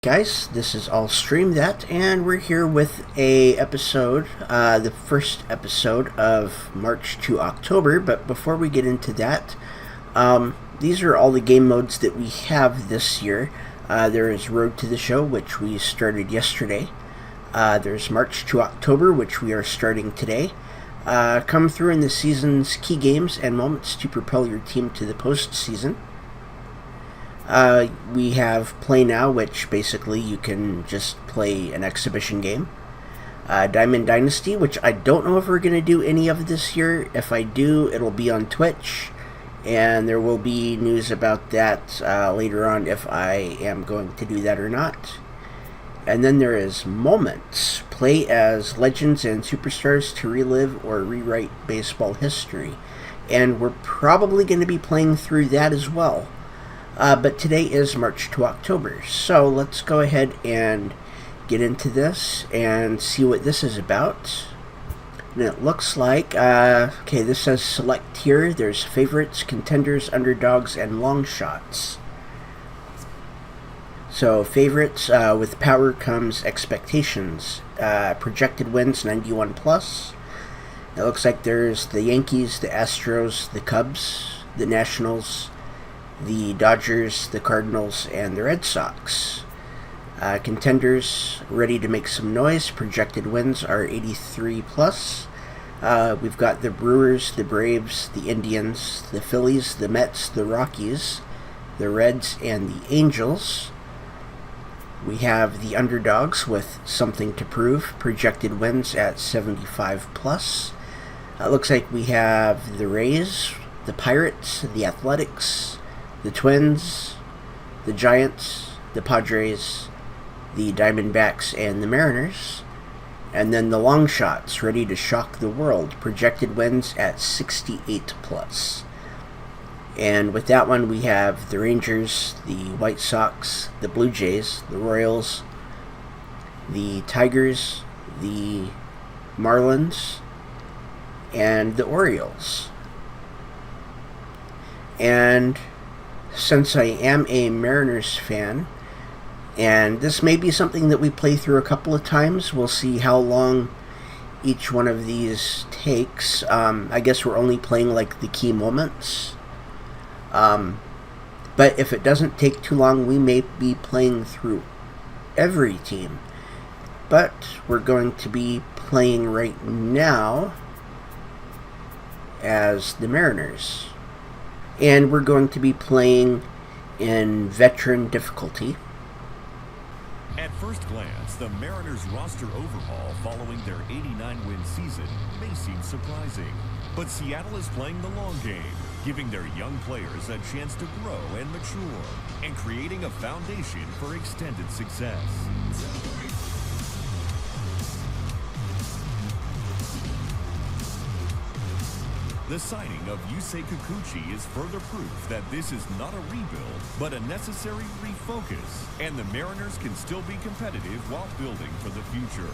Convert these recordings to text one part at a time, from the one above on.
guys, this is All Stream That, and we're here with a episode, the first episode of March to October. But before we get into that, these are all the game modes that we have this year. There is Road to the Show, which we started yesterday. There's March to October, which we are starting today. Come through in the season's key games and moments to propel your team to the postseason. We have Play Now, which basically you can just play an exhibition game. Diamond Dynasty, which I don't know if we're going to do any of this year. If I do, it'll be on Twitch, and there will be news about that later on if I am going to do that or not. And then there is Moments. Play as legends and superstars to relive or rewrite baseball history. And we're probably going to be playing through that as well. But today is March to October, so let's go ahead and get into this and see what this is about. And it looks like, okay, this says select here. There's favorites, contenders, underdogs, and long shots. So favorites, with power comes expectations. Projected wins 91 plus. It looks like there's the Yankees, the Astros, the Cubs, the Nationals, the Dodgers, the Cardinals, and the Red Sox. Contenders ready to make some noise. Projected wins are 83 plus. We've got the Brewers, the Braves, the Indians, the Phillies, the Mets, the Rockies, the Reds, and the Angels. We have the underdogs with something to prove. Projected wins at 75 plus. Looks like we have the Rays, the Pirates, the Athletics, the Twins, the Giants, the Padres, the Diamondbacks, and the Mariners. And then the long shots, ready to shock the world. Projected wins at 68 plus. And with that one, we have the Rangers, the White Sox, the Blue Jays, the Royals, the Tigers, the Marlins, and the Orioles. And since I am a Mariners fan, and this may be something that we play through a couple of times, we'll see how long each one of these takes. I guess we're only playing like the key moments. But if it doesn't take too long, we may be playing through every team. But we're going to be playing right now as the Mariners. And we're going to be playing in veteran difficulty. At first glance, the Mariners' roster overhaul following their 89-win season may seem surprising. But Seattle is playing the long game, giving their young players a chance to grow and mature, and creating a foundation for extended success. The signing of Yusei Kikuchi is further proof that this is not a rebuild, but a necessary refocus, and the Mariners can still be competitive while building for the future.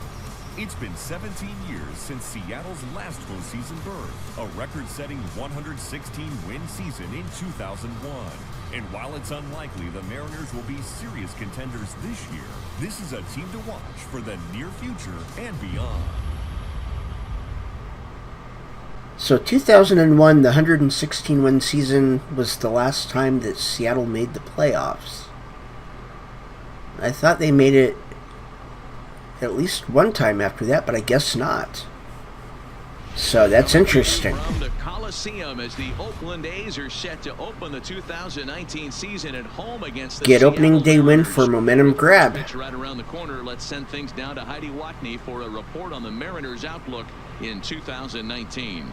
It's been 17 years since Seattle's last postseason berth, a record-setting 116-win season in 2001. And while it's unlikely the Mariners will be serious contenders this year, this is a team to watch for the near future and beyond. So 2001, the 116-win season, was the last time that Seattle made the playoffs. I thought they made it at least one time after that, but I guess not. So that's interesting. From the Coliseum as the Oakland A's are set to open the 2019 season at home against the Get opening day win for momentum grab. Right around the corner. Let's send things down to Heidi Watney for a report on the Mariners' outlook in 2019.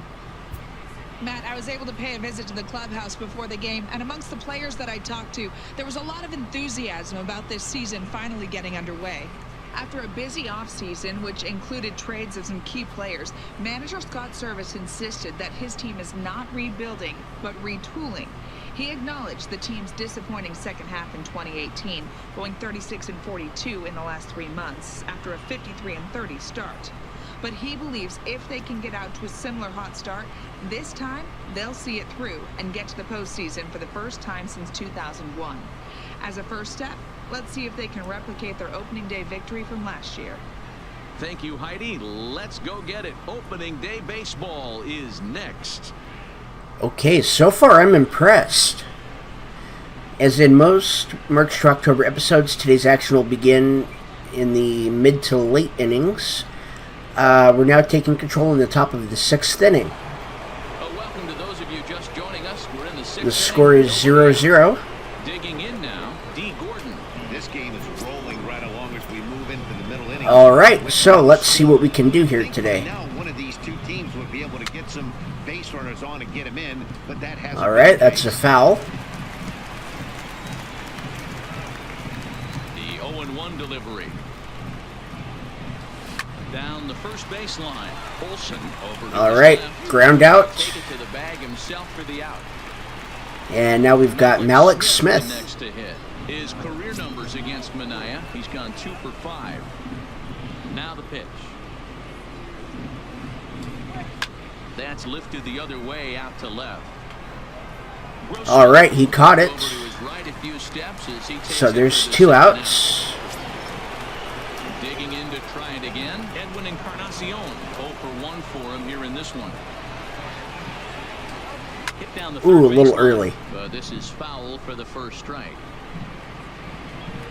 Matt, I was able to pay a visit to the clubhouse before the game, and amongst the players that I talked to, there was a lot of enthusiasm about this season finally getting underway. After a busy offseason, which included trades of some key players, manager Scott Service insisted that his team is not rebuilding, but retooling. He acknowledged the team's disappointing second half in 2018, going 36-42 in the last 3 months after a 53-30 start. But he believes if they can get out to a similar hot start, this time they'll see it through and get to the postseason for the first time since 2001. As a first step, Let's see if they can replicate their opening day victory from last year. Thank you, Heidi. Let's go get it. Opening day baseball is next. Okay, so far I'm impressed. As in most March to October episodes, today's action will begin in the mid to late innings. We're now taking control in the top of the 6th inning. Welcome to those of you just joining us. We're in the 6th The score is 0-0. Digging in now, D. Gordon. This game is rolling right along as we move into the middle innings. Alright, so let's see what we can do here today. Now one of these two teams would be able to get some base runners on and get them in, but that has. Alright, that's a foul. The 0-1 delivery. Down the first baseline. Olsen over to Alright, left. ground out. Take it to the bag himself for the out. And now we've got Malik Smith. Next to hit. His career numbers against Mania. He's gone 2 for 5. Now the pitch. That's lifted the other way out to left. Alright, he caught it. Over to his right a few steps as he takes So it there's for the 2 second outs. out. Digging in to try it again. Edwin Encarnacion 0 for 1 for him here in this one. Hit down the Ooh, a third little baseline, early. but this is foul for the first strike.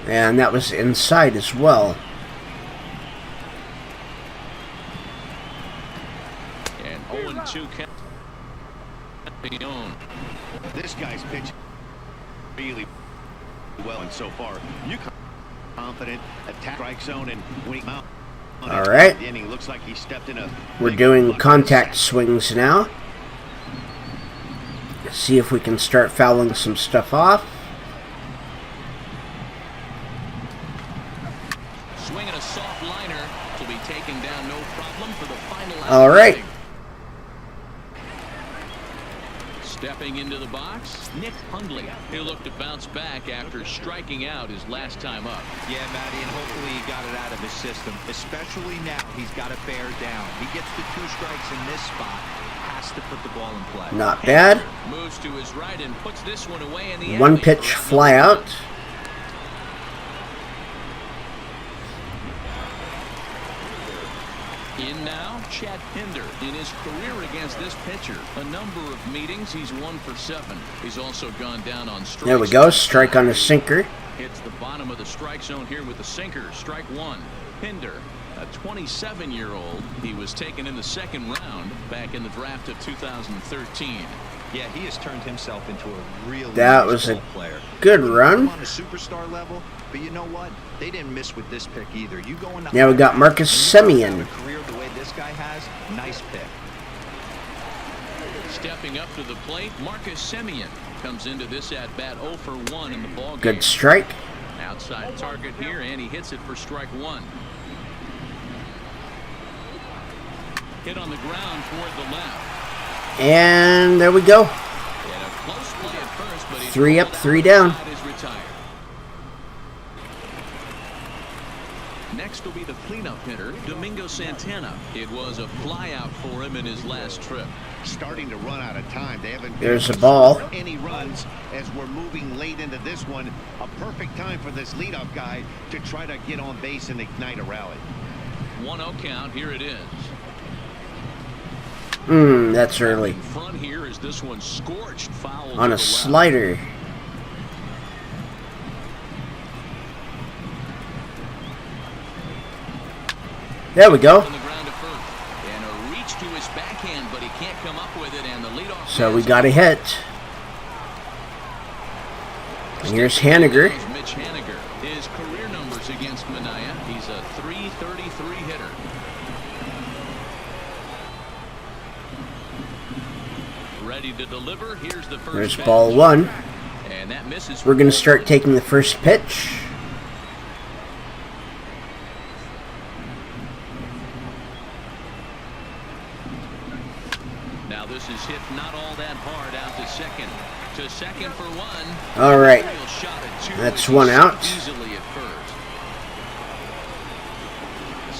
And that was inside as well. And 0-2 count. This guy's pitching really well, and so far you confident attack strike zone and when he mount. Alright. The inning looks like he stepped in a. We're doing contact swings now. Let's see if we can start fouling some stuff off. Swinging a soft liner to be taken down, no problem for the final out. All right. Stepping into the box, Nick Hundley. He'll look to bounce back after striking out his last time up. Yeah, Matty, and hopefully he got it out of his system. Especially now, he's got to bear down. He gets the 2 strikes in this spot. Has to put the ball in play. Not bad. Moves to his right and puts this one away in the 1 alley. pitch fly out. In now, Chad Pinder. In his career against this pitcher, a number of meetings, he's 1 for 7. He's also gone down on strikes. There we go. Strike on a sinker. Hits the bottom of the strike zone here with the sinker. Strike 1. Pinder, a 27-year-old. He was taken in the 2nd round back in the draft of 2013. Yeah, he has turned himself into a really That nice was a ball player. good run. On a superstar level, but you know what? They didn't miss with this pick either. You go into Now we got Marcus Semien. a career the way this guy has, nice pick. Stepping up to the plate, Marcus Semien comes into this at bat 0 for 1 in the ball game. Good strike. Outside target here, and he hits it for strike 1. Hit on the ground toward the left. And there we go. And a close play at first, but he's 3 up, pulled 3 out. down. Side is retired. Next will be the cleanup hitter, Domingo Santana. It was a flyout for him in his last trip. Starting to run out of time. They haven't. There's a ball. Any runs as we're moving late into this one. A perfect time for this leadoff guy to try to get on base and ignite a rally. 1-0 count. Here it is. That's early. In front here is this one scorched foul On to a the left. slider. There we go. On the ground to first. And a reach to his backhand, but he can't come up with it, and the leadoff. So we got a hit. And here's Haniger. Mitch Haniger. His career numbers against Mania. He's a .333 hitter. Ready to deliver. Here's the first. There's pitch. ball 1. And that misses. We're going to start taking the first pitch. Now this is hit not all that hard out to second. To second for 1. All right. Real shot at 2. That's He 1 set out. Easily at first.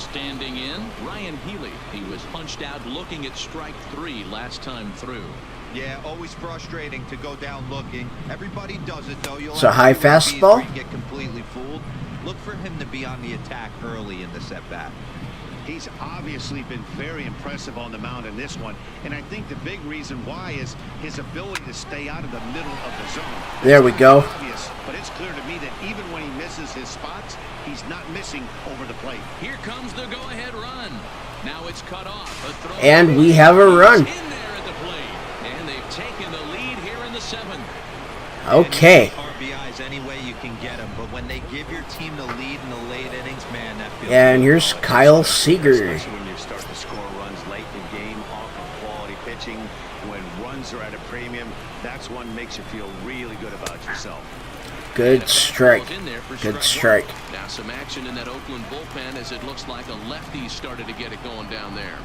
Standing in, Ryan Healy. He was punched out looking at strike 3 last time through. Yeah, always frustrating to go down looking. Everybody does it, though. It's a high fastball. Get completely fooled. Look for him to be on the attack early in the set-bat. He's obviously been very impressive on the mound in this one, and I think the big reason why is his ability to stay out of the middle of the zone. There we go. Obvious, but it's clear to me that even when he misses his spots, he's not missing over the plate. Here comes the go-ahead run. Now it's cut off. And we have a run. In there at the plate. And they've taken the lead here in the 7th. Okay. RBIs any way you can get them, but when they give your team the lead in the late innings, man, that feels And here's Kyle Seager. Especially when you start to score runs late in the game off of quality pitching, when runs are at a premium, that's one makes you feel really good about yourself. Good strike. Good strike. Now some action in that Oakland bullpen as it looks like a lefty started to get it going down there.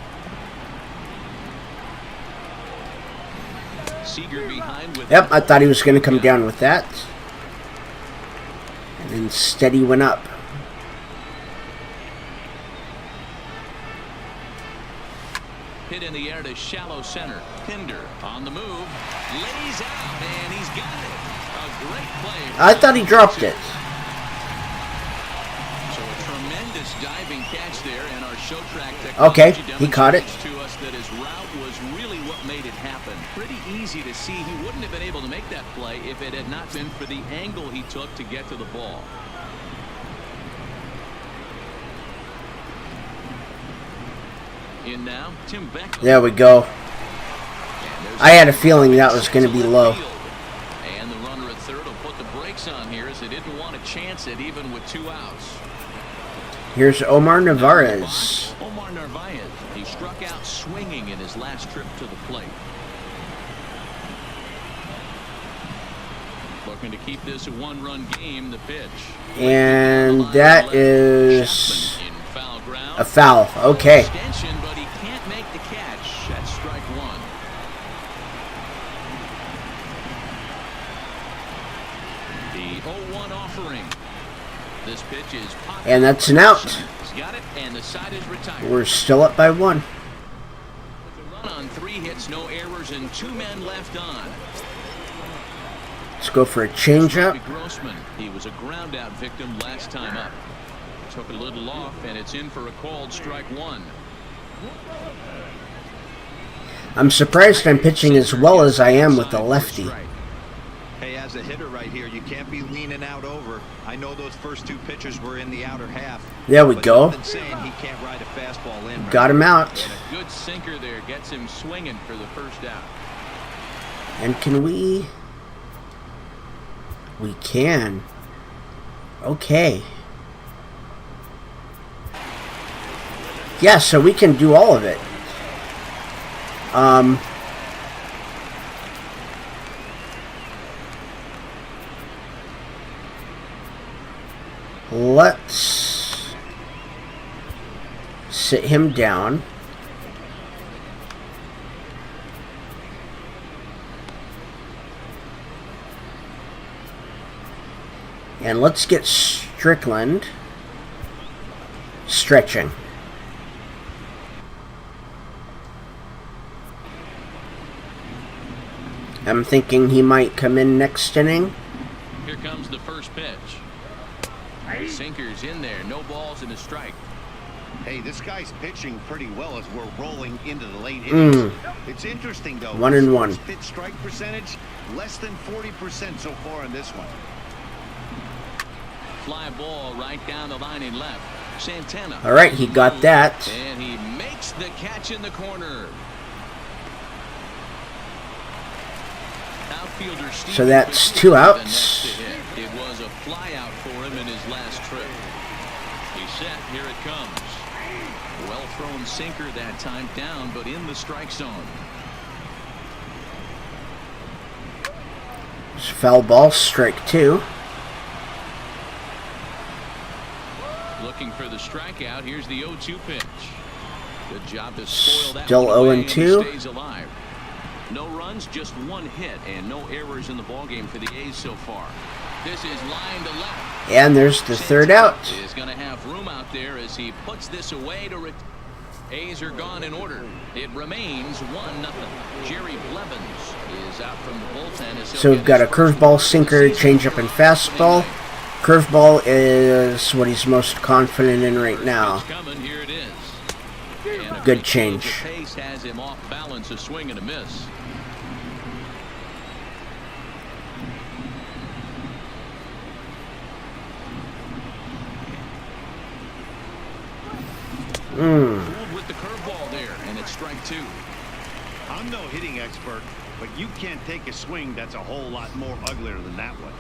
Seager behind with Yep, I thought he was going to come down with that. And instead he went up. Hit in the air to shallow center. Pinder on the move. Lays out, and he's got it. A great play. I thought he dropped it. So a tremendous diving catch there, and our show track Okay, he caught it. to us that his route was really what made it happen. Pretty easy to see he wouldn't have been able to make that play if it had not been for the angle he took to get to the ball. In now, Tim Beck. There we go. I had a feeling that was going to be low. And the runner at third will put the brakes on here as they didn't want to chance it even with 2 outs. Here's Omar Narvaez. Omar Narvaez. He struck out swinging in his last trip to the plate. Looking to keep this a 1-run game. The pitch. And that is a foul. Okay. Extension, but he can't make the catch. That's strike 1. The 0-1 offering. This pitch is popped. And that's an out. He's got it, and the side is retired. We're still up by 1. With a run on 3 hits, no errors, and 2 men left on. Let's go for a changeup. Grossman. He was a ground out victim last time up. Took a little off, and it's in for a called strike 1. I'm surprised I'm pitching as well as I am with the lefty. Hey, as a hitter right here, you can't be leaning out over. I know those first 2 pitches were in the outer half. There we go. Saying he can't ride a fastball in. Got him out. And a good sinker there gets him swinging for the first out. And can we? We can. Okay. Yeah, so we can do all of it. Let's sit him down. And let's get Strickland stretching. I'm thinking he might come in next inning. Here comes the first pitch. Sinker's in there. No balls and a strike. Hey, this guy's pitching pretty well as we're rolling into the late innings. It's interesting, though. 1-1. Pitch strike percentage, less than 40% so far in this one. Fly ball right down the line in left. Santana. All right, he got that. And he makes the catch in the corner. Outfielder So that's 2 outs. It was a fly out for him in his last trip. He's set. Here it comes. Well thrown sinker that time, down but in the strike zone. Foul ball, strike 2. Looking for the strikeout. Here's the 0-2 pitch. Good job to spoil that. Still one away, 0-2. and he stays alive. No runs, just 1 hit, and no errors in the ballgame for the A's so far. This is line to left. And there's the third out. Is going to have room out there as he puts this away to A's are gone in order. It remains 1-0. Jerry Blevins is out from the bullpen. So we've got a curveball, sinker, changeup, and fastball. Curveball is what he's most confident in right now. Here it is. Good change. The pace has him off balance, a swing and a miss. With the curveball there, and it's strike 2. I'm no hitting expert, but you can't take a swing that's a whole lot more uglier than that one.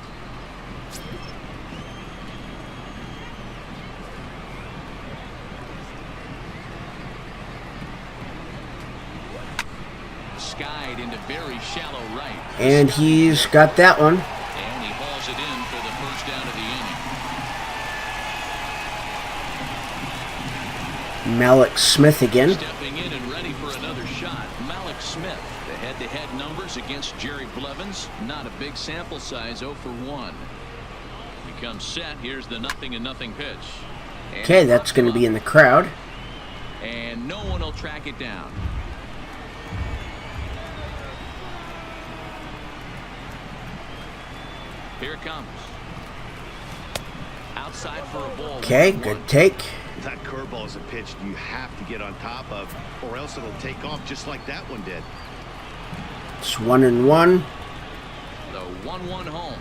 Skied into very shallow right. And he's got that one. And he hauls it in for the first down of the inning. Malik Smith again. Stepping in and ready for another shot. Malik Smith. The head-to-head numbers against Jerry Blevins. Not a big sample size, 0 for 1. Becomes set. Here's the 0-0 pitch. Okay, that's going to be in the crowd. And no one will track it down. Here it comes. Outside for a ball. Okay, good take. That curveball is a pitch you have to get on top of, or else it'll take off just like that one did. It's 1-1. The 1-1 home.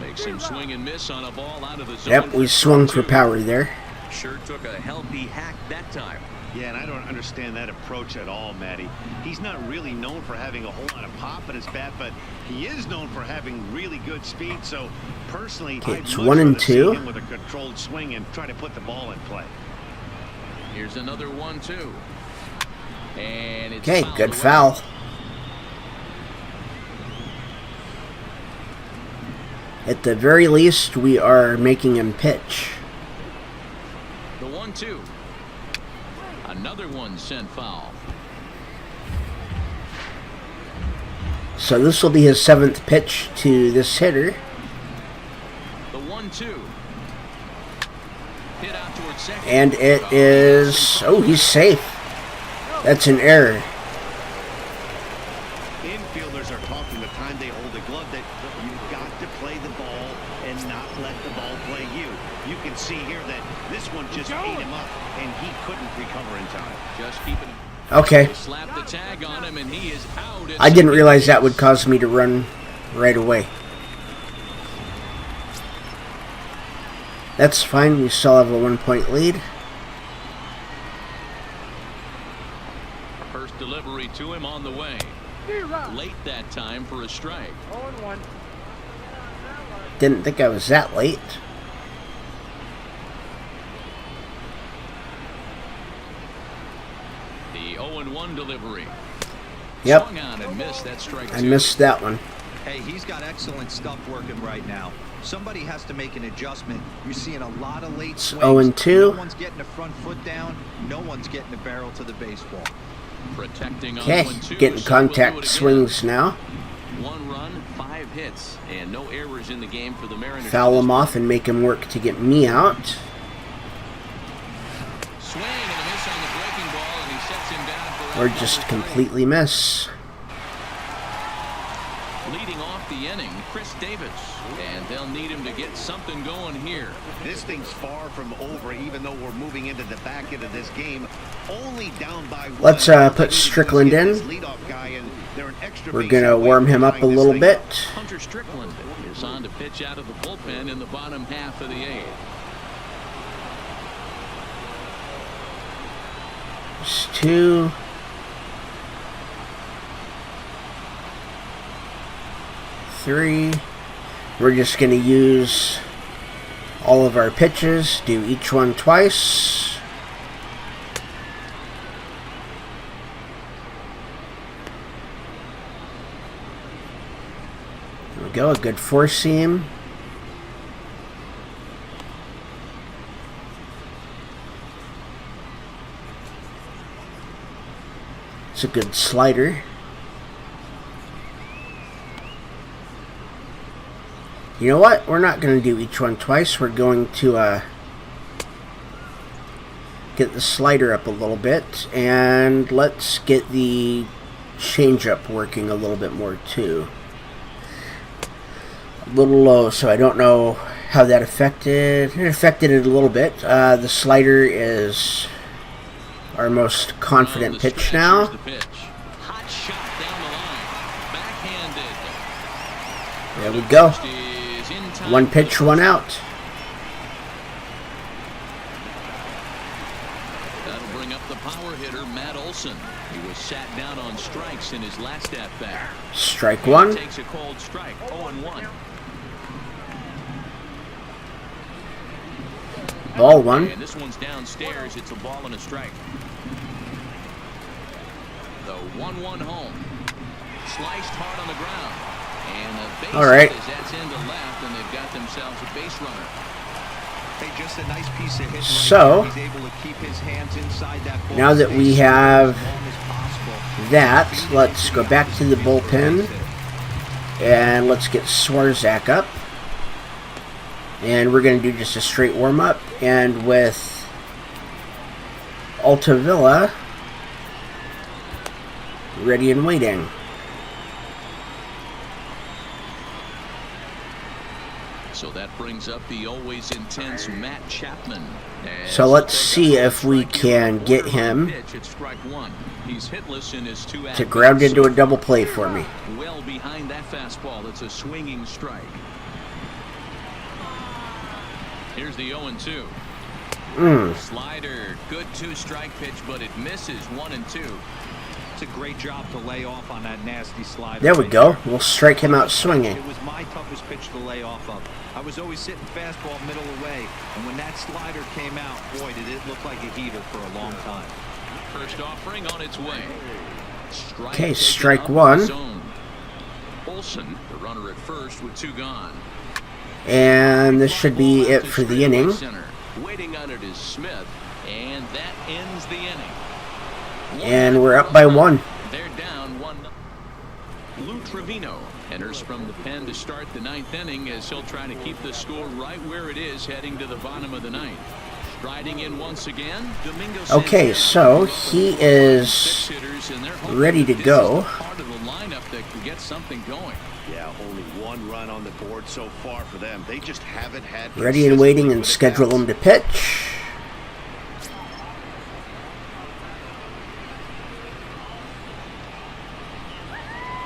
Makes him swing and miss on a ball out of the zone. Yep, we swung for power there. Sure took a healthy hack that time. Yeah, and I don't understand that approach at all, Matty. He's not really known for having a whole lot of pop in his bat, but he is known for having really good speed. So, personally, Okay, I'd it's much 1-2. rather see him with a controlled swing and try to put the ball in play. Here's another 1-2. And it's Okay, fouled good away. foul. At the very least, we are making him pitch. The 1-2. Another one sent foul. So this will be his 7th pitch to this hitter. The 1-2. Hit out towards second. And it is... Oh, he's safe. That's an error. Infielders are talking the time they hold the glove that you've got to play the ball and not let the ball play you. You can see here that this one just ate him up, and he couldn't recover in time. Just keeping. Okay. Slap the tag on him, and he is out. I didn't realize that would cause me to run right away. That's fine. We still have a 1-point lead. First delivery to him on the way. Late that time for a strike. 0-1. Didn't think I was that late. The 0-1 delivery. Yep. Swung on and missed. That strike I 2. missed that one. Hey, he's got excellent stuff working right now. Somebody has to make an adjustment. You're seeing a lot of late swings. 0-2. No one's getting the front foot down. No one's getting the barrel to the baseball. Protecting on Okay, 1-2. getting So we'll do it contact again. swings now. 1 run, 5 hits, and no errors in the game for the Mariners. Foul him off and make him work to get me out. Swing and a miss on the breaking ball, and he sets him down for Or out just number 3. completely miss. Leading off the inning, Chris Davis, and they'll need him to get something going here. This thing's far from over, even though we're moving into the back end of this game. Only down by 1. Let's put Strickland in. We're going to warm him up a little bit. Hunter Strickland is on to pitch out of the bullpen in the bottom half of the 8th. There's 2. 3. We're just going to use all of our pitches, do each one twice. There we go, a good 4-seam. It's a good slider. You know what? We're not going to do each one twice. We're going to get the slider up a little bit, and let's get the changeup working a little bit more too. A little low, so I don't know how that affected. It affected it a little bit. The slider is our most confident pitch now. Hot shot down the line. Backhanded. There we go. One pitch, one out. That'll bring up the power hitter, Matt Olson. He was sat down on strikes in his last at bat. Strike one. He takes a cold strike. 0-1. Ball one. And this one's downstairs. It's a ball and a strike. The 1-1 home. Sliced hard on the ground. And a base all right. That's into left, and they've got themselves a base runner. Hey, just a nice piece of hitting So, right there. He's able to keep his hands inside that ball now that we space have as long as possible. that, let's go back to the bullpen, and let's get Swarzak up. And we're going to do just a straight warm-up, and with Altavilla ready and waiting. So that brings up the always intense Matt Chapman. So let's see if we can get him He's hitless in his two to ground into a double play for me. Well behind that fastball. It's a swinging strike. Here's the 0-2. Slider, good two-strike pitch, but it misses 1-2. It's a great job to lay off on that nasty slider. There we go. We'll strike him out swinging. It was my toughest pitch to lay off of. I was always sitting fastball middle away, and when that slider came out, boy, did it look like a heater for a long time. First offering on its way. Okay, strike one. Olson, the runner at first with two gone. And this should be it for the inning. Waiting on it is Smith, and that ends the inning. And we're up by one. They're down 1. Lou Trevino enters from the pen to start the 9th inning as he'll try to keep the score right where it is heading to the bottom of the 9th. Striding in once again, Domingo Santana. Okay, so he is ready to go. Part of the lineup that can get something going. Yeah, only one run on the board so far for them. They just haven't had Ready and waiting and schedule him to pitch.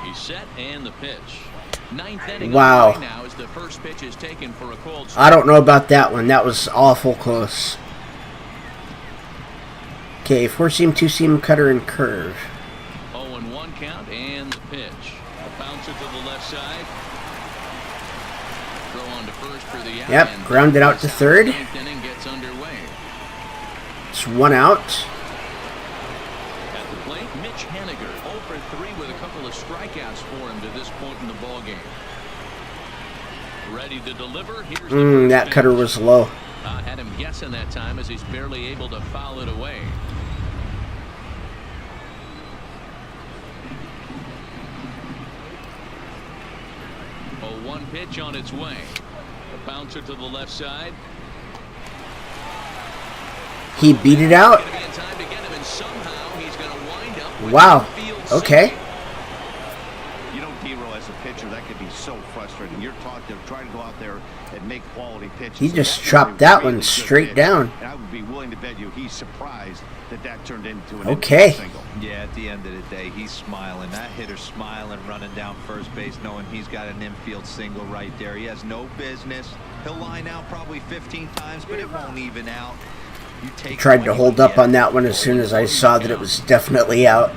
He's set and the pitch. 9th inning. Wow. Now as the first pitch is taken for a cold I don't know about that one. That was awful close. Okay, 4-seam, 2-seam, cutter, and curve. 0-1 count and the pitch. A bouncer to the left side. Throw on to first for the out. Yep, grounded out to third. 9th inning gets underway. It's one out. At the plate, Mitch Haniger, 0 for 3 with a couple of strikeouts for him to this point in the ball game. Ready to deliver. Here's the That pitch. cutter was low. Had him guessing that time as he's barely able to foul it away. One pitch on its way. A bouncer to the left side. He beat it out. Wow. Okay. You know, D-Roll, as a pitcher, that could be so frustrating. You're taught to try to go out there and make quality pitches. He just chopped that one straight down. And I would be willing to bet you he's surprised that turned into an Okay. single. Yeah, at the end of the day, he's smiling. That hitter's smiling, running down first base, knowing he's got an infield single right there. He has no business. He'll line out probably 15 times, but it won't even out. You take Tried to hold up on that one as soon as I saw that it was definitely out.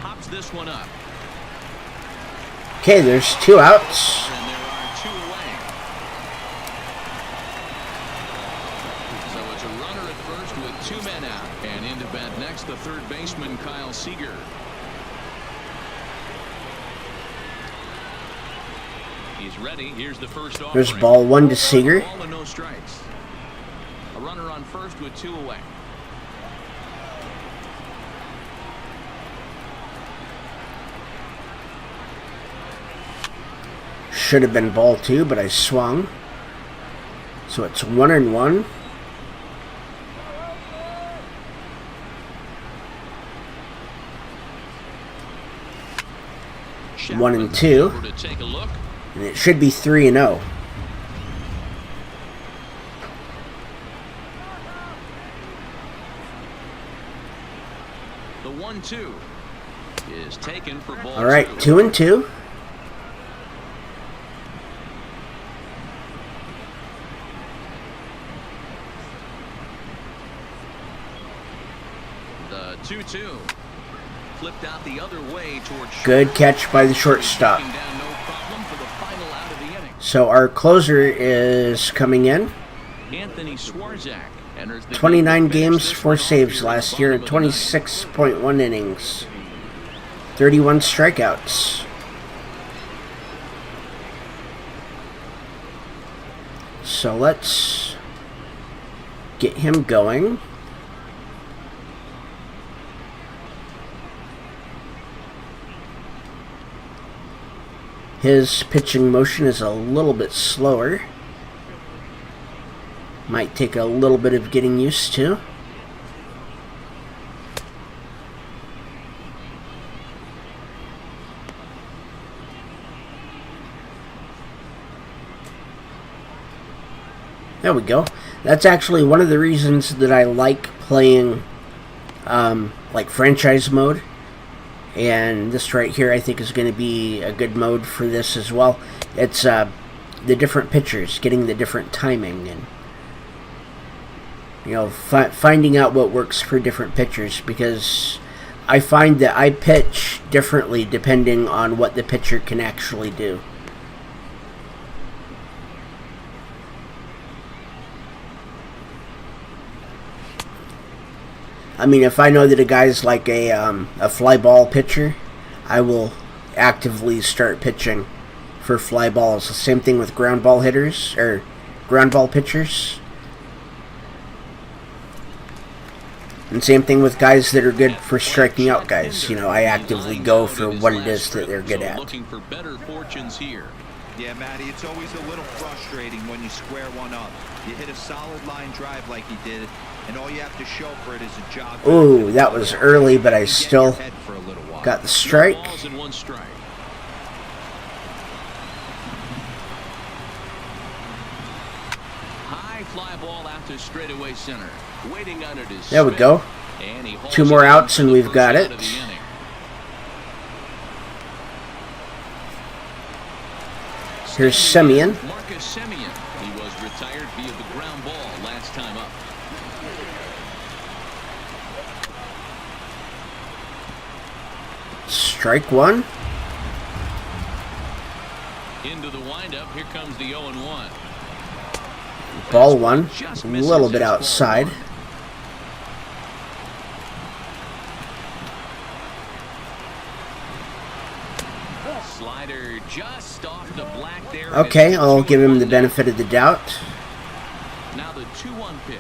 Pops this one up. Okay, there's two outs. And there are 2 away. So it's a runner at first with 2 men out. And into bat next, the third baseman, Kyle Seager. He's ready. Here's the first offering. There's ball 1 to Seager. Ball and no strikes. A runner on first with 2 away. should have been ball 2, but I swung. So it's 1-1. Chapman 1-2. over to take a look. And it should be 3-0. The 1-2 is taken for ball All right, 2. 2-2. The 2-2 flipped out the other way towards short. Good catch by the shortstop. Taking down no problem for the final out of the inning. So our closer is coming in. Anthony Swarzak enters the 29 game to finish games, this 4 one off saves here at last the year, bottom of the ninth. 26.1 innings, 31 strikeouts. So let's get him going. His pitching motion is a little bit slower. Might take a little bit of getting used to. There we go. That's actually one of the reasons that I like playing like franchise mode. And this right here I think is going to be a good mode for this as well. It's the different pitchers, getting the different timing, and you know, finding out what works for different pitchers, because I find that I pitch differently depending on what the pitcher can actually do. I mean, if I know that a guy's like a fly ball pitcher, I will actively start pitching for fly balls. The same thing with ground ball hitters, or ground ball pitchers. And same thing with guys that are good for striking out guys. You know, I actively go for what it is that they're good at. Looking for better fortunes here. Yeah, Matty, it's always a little frustrating when you square one up. You hit a solid line drive like he did, and all you have to show for it is a jog. Ooh, that was early, but I still got the strike. No balls and 1 strike. High fly ball out to straightaway center. Waiting on it is There we Smith, go. and he holds 2 more it outs for and the we've first got out it. of the inning. Here's Semien. Marcus Semien. He was retired via the ground ball last time up. Strike 1. Into the windup. Here comes the 0-1. Ball 1. Just A misses little bit his ball outside. one. Slider just off the black there. Okay, It's I'll give him the 2-1 benefit of the doubt. now. Now the 2-1 pitch.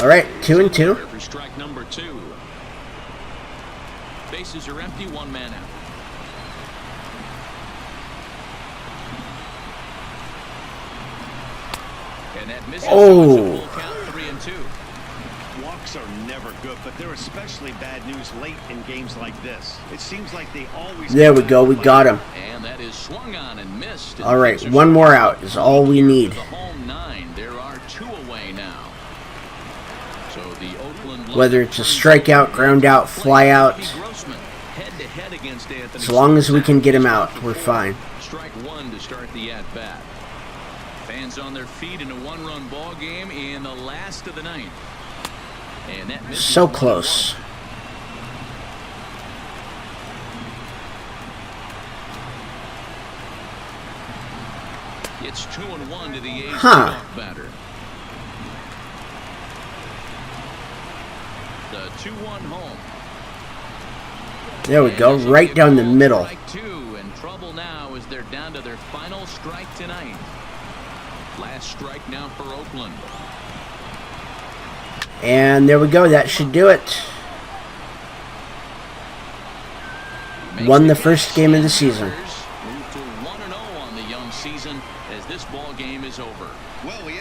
Alright, 2-2. For strike number 2. Bases are empty, 1 man out. And that misses. Oh. So it's a full count, 3-2. Walks are never good, but they're especially bad news late in games like this. It seems like they always... There we go, we got him. And that is swung on and missed. All right, 1 more out is all we need. The home 9. There are 2 away now. So the Oakland, Whether it's a strikeout, ground out, fly out, head-to-head against Anthony as long as we can get him Swarzak. out, we're fine. Strike 1 to start the at-bat. Fans on their feet in a 1-run ball game in the last of the 9th. And that misses So 1-1. close. It's 2-1 to the A's Huh. leadoff batter. The 2-1 home. There we go, right down the middle. Strike 2, and trouble now as they're down to their final strike tonight. Last strike now for Oakland. And there we go, that should do it. Won the first game of the season. Move to 1-0 on the young season as this ball game is over.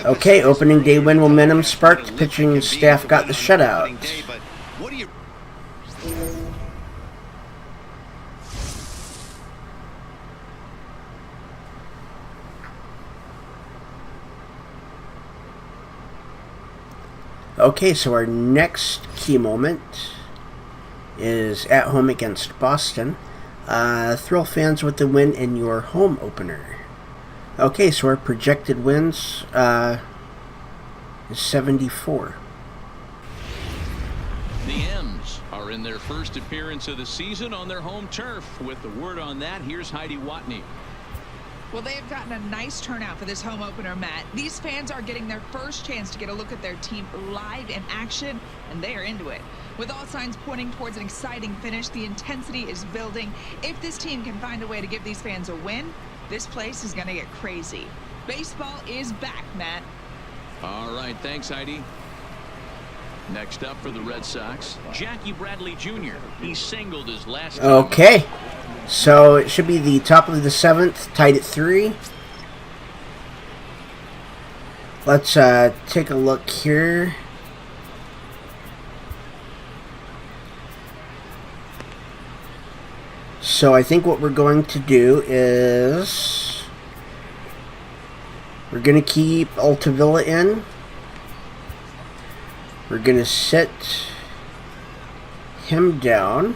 Okay, opening day win momentum sparked. Pitching staff got the shutout. What do you... Okay, so our next key moment is at home against Boston. Thrill fans with the win in your home opener. Okay, so our projected wins is 74. The M's are in their first appearance of the season on their home turf. With the word on that, here's Heidi Watney. Well, they have gotten a nice turnout for this home opener, Matt. These fans are getting their first chance to get a look at their team live in action, and they are into it. With all signs pointing towards an exciting finish, the intensity is building. If this team can find a way to give these fans a win, this place is going to get crazy. Baseball is back, Matt. All right, thanks, Heidi. Next up for the Red Sox, Jackie Bradley Jr. He singled his last time. Okay, so it should be the top of the 7th, tied at 3. Let's take a look here. So I think what we're going to do is we're going to keep Altavilla in. We're going to sit him down.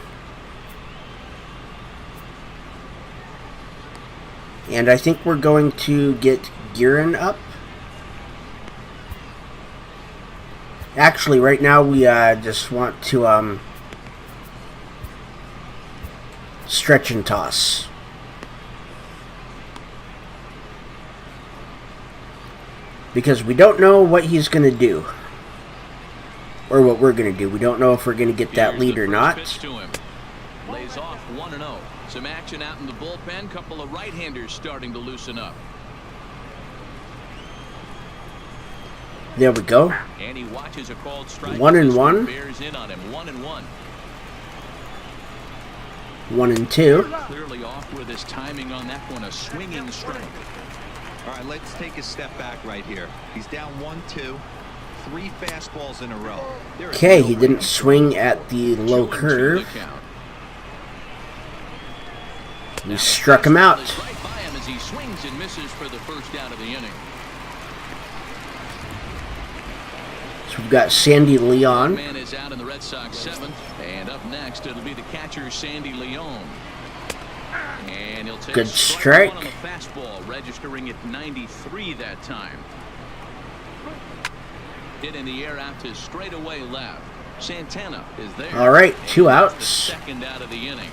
And I think we're going to get Guerin up. Actually, right now we just want to stretch and toss. Because we don't know what he's going to do. Or what we're going to do. We don't know if we're going to get that lead or not. Lays off 1-0. Some action out in the bullpen. Couple of right-handers starting to loosen up. There we go. And he watches a called strike. 1-1. Bears in on him. 1-1. 1-2. Clearly off with his timing on that one. A swinging strike. All right, let's take a step back right here. He's down 1-2. 3 fastballs in a row. Okay, he didn't swing at the low curve. He struck him out. Right by him as he swings and misses for the first out of the inning. So we've got Sandy Leon. Man is out in the Red Sox 7th, and up next it'll be the catcher Sandy Leon. And he'll take good strike strike. on the fastball, registering at 93 that time. Hit in the air out to straightaway left. Santana is there. All right, 2 outs. The second out of the inning.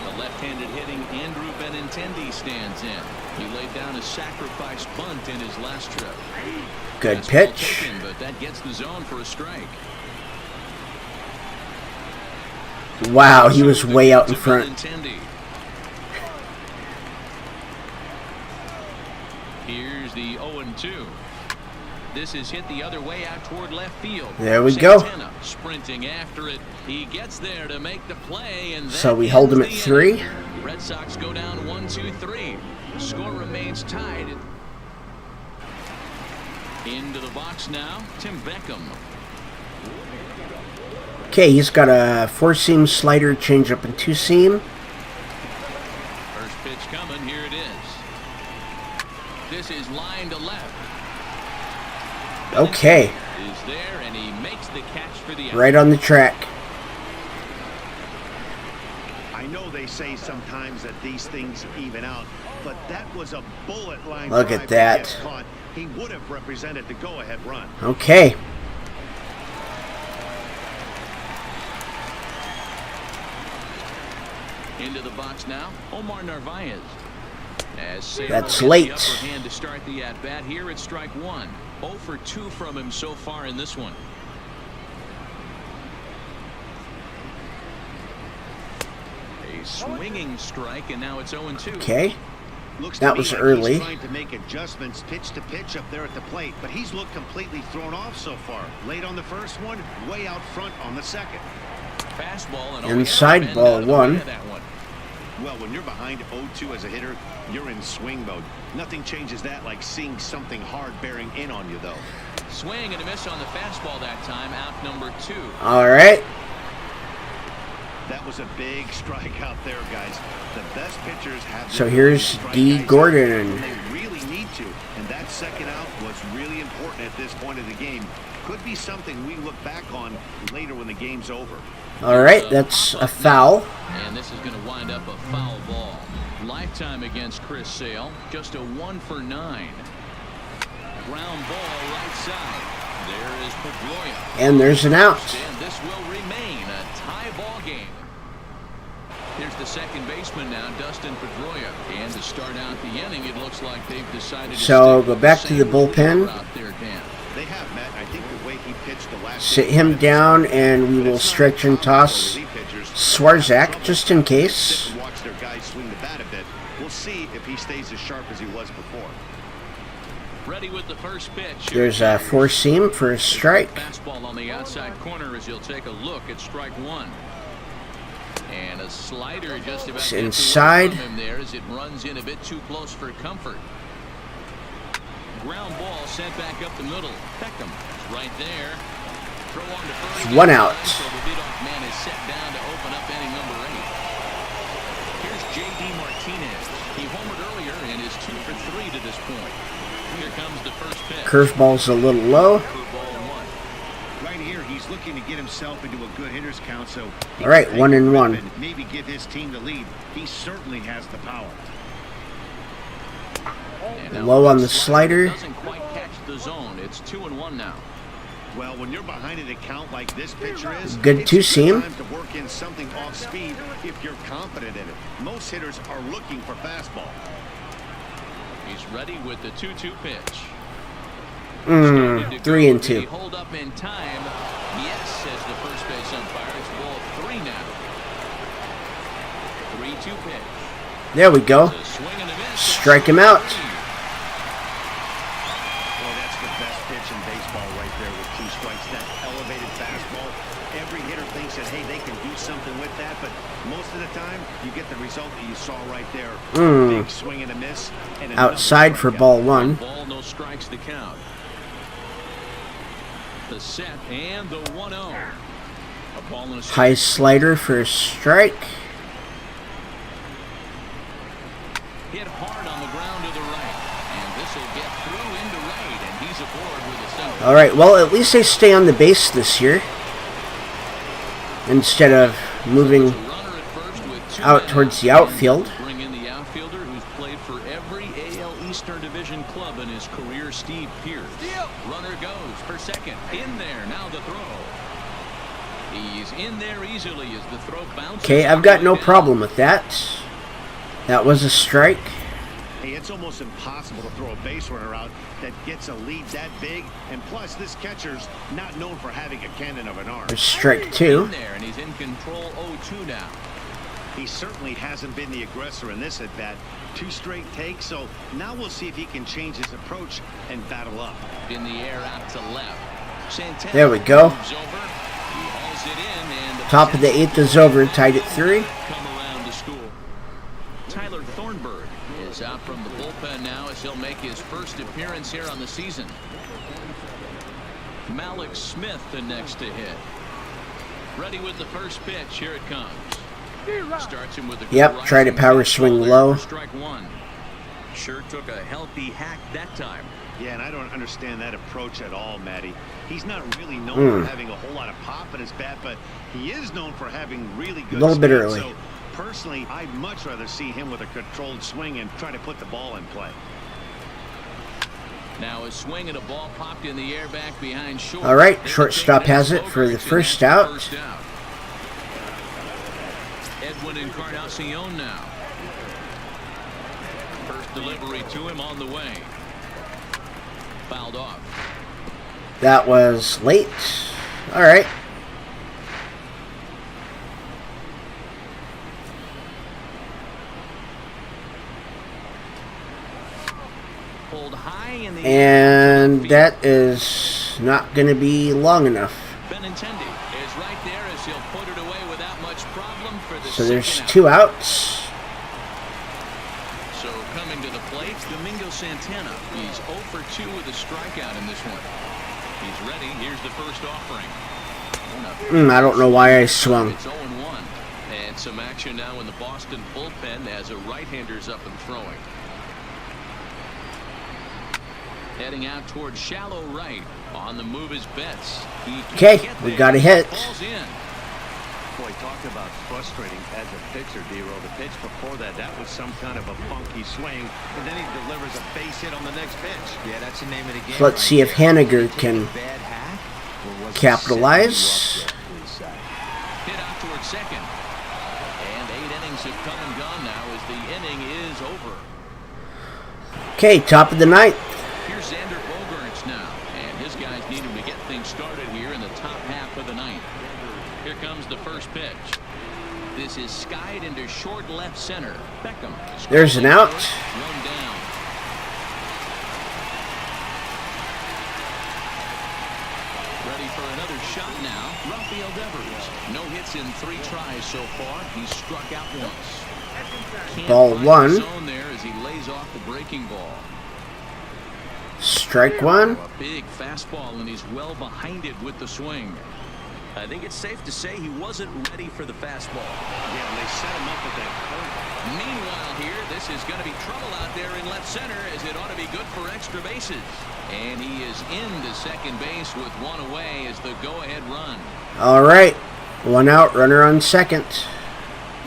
The left-handed hitting Andrew Benintendi stands in. He laid down a sacrifice bunt in his last trip. Good Fastball pitch. taken, but that gets the zone for a strike. Wow, he was way out in front. Benintendi. Here's the 0-2. This is hit the other way out toward left field. There we go. Santana sprinting after it. He gets there to make the play, and So we hold him at 3. Red Sox go down 1-2-3. Score remains tied. Into the box now, Tim Beckham. Okay, he's got a 4-seam slider, changeup, and 2-seam. First pitch coming. Here it is. This is line to left. Okay. Is there, and he makes the catch for the out. Right on the track. I know they say sometimes that these things even out, but that was a bullet line. Look at that. Caught. He would have represented the go-ahead run. Okay. Into the box now, Omar Narvaez. That's late. The upper hand to start the at-bat. Here it's strike 1. 0 for 2 from him so far in this one. A swinging strike, and now it's 0-2. Okay. Looks That to me was like early. He's trying to make adjustments pitch to pitch up there at the plate, but he's looked completely thrown off so far. Late on the first one, way out front on the second. Fastball and Inside, ball 1. Well, when you're behind 0-2 as a hitter, you're in swing mode. Nothing changes that like seeing something hard bearing in on you, though. Swing and a miss on the fastball that time. Out number 2. All right. That was a big strike out there, guys. The best pitchers have. So here's D. Gordon. They really need to, and that second out was really important at this point of the game. Could be something we look back on later when the game's over. All right, that's a foul. And this is going to wind up a foul ball. Lifetime against Chris Sale. Just a 1 for 9. Ground ball right side. There is Pedroia. And there's an out. And this will remain a tie ball game. Here's the second baseman now, Dustin Pedroia. And to start out the inning, it looks like they've decided to So go back to the bullpen. out there, Dan. They have, Matt. I think the way he pitched the last. Sit him down, and we will stretch and toss Swarzak just in case. Watch their guys swing the bat a bit. We'll see if he stays as sharp as he was before. Ready with the first pitch. There's a four-seam for a strike. Fastball on the outside corner as he'll take a look at strike 1. And a slider just about It's inside. him there as it runs in a bit too close for comfort. Ground ball sent back up the middle. Peckham is right there. Throw on to first. It's 1 out. So the leadoff man is set down to open up inning number 8. Here's J.D. Martinez. He homered earlier and is 2 for 3 to this point. Here comes the first pitch. Curveball's a little low. Curveball 1. Right here, he's looking to get himself into a good hitter's count. So All right, 1-1. Maybe give his team the lead. He certainly has the power. Low on the slider. Doesn't quite catch the zone. It's 2-1 now. Well, when you're behind an account like this pitcher is, Good it's two-seam. time to work in something off speed if you're confident in it. Most hitters are looking for fastball. He's ready with the 2-2 pitch. 3-2. Hold up in time. Yes, says the first base umpire. It's ball 3 now. 3-2 pitch. There we go. It's a swing and a miss. Strike him out. Boy, that's the best pitch in baseball right there with 2 strikes. That elevated fastball. Every hitter thinks that, hey, they can do something with that, but most of the time, you get the result that you saw right there. Big swing and a miss. And Outside for ball 1. Ball, no strikes to count. The set and the 1-0. A ball and a strike. High slider for a strike. Hit hard on the ground to the right. And this will get through into right, and he's aboard with a single. All right, well, at least they stay on the base this year instead of moving Runner at first with 2 out men towards the out. outfield. Bring in the outfielder who's played for every AL Eastern Division club in his career, Steve Pearce. Runner goes for second. In there. Now the throw. He's in there easily as the throw bounces. Okay, I've got no problem with that. That was a strike. Hey, it's almost impossible to throw a base runner out that gets a lead that big. And plus, this catcher's not known for having a cannon of an arm. There's strike 2. In there, and he's in control 0-2 now. He certainly hasn't been the aggressor in this at-bat. 2 straight takes, so now we'll see if he can change his approach and battle up. In the air out to left. Santana There we go. moves over. He hauls it in, and the Top of the 8th is over, tied at 3. come around to score. Tyler Thornburg is out from the bullpen now as he'll make his first appearance here on the season. Malik Smith the next to hit. Ready with the first pitch. Here it comes. Starts him with a Yep, try to power swing low. Strike 1. Sure took a healthy hack that time. Yeah, and I don't understand that approach at all, Matty. He's not really known for having a whole lot of pop in his bat, but he is known for having really good A little bit speed. early. So, personally, I'd much rather see him with a controlled swing and try to put the ball in play. Now a swing and a ball popped in the air back behind short. All right, shortstop has it for the first out. Edwin Encarnacion now. First delivery to him on the way. Fouled off. That was late. All right. Pulled high in the And that is not going to be long enough. Benintendi is right there as he'll put it away So there's 2 outs. So coming to the plate, Domingo Santana. He's 0 for 2 with a strikeout in this one. He's ready. Here's the first offering. I don't know why I swung. It's 0-1. And some action now in the Boston bullpen as a right-hander's up and throwing. Heading out towards shallow right. On the move is Betts. Okay, we got a hit. Ball's in. Boy, talk about frustrating as a pitcher, D-Roll. The pitch before that was some kind of a funky swing, and then he delivers a base hit on the next pitch. Yeah, that's the name of the game. So let's see if Haniger can capitalize. Hit out towards second. And 8 innings have come and gone now as the inning is over. Okay, top of the 9th. Here's Xander Bogaerts now. And his guys need him to get things started here in the top half of the 9th. Here comes the first pitch. This is skied into short left center. Beckham. There's an out. One down. Ready for another shot now. Rafael Devers. No hits in 3 tries so far. He's struck out once. Can't Ball find 1. the zone there as he lays off the breaking ball. Strike 1. A big fastball, and he's well behind it with the swing. I think it's safe to say he wasn't ready for the fastball. Yeah, they set him up with that curveball. Meanwhile here, this is going to be trouble out there in left center as it ought to be good for extra bases. And he is into second base with 1 away as the go-ahead run. All right, 1 out, runner on second.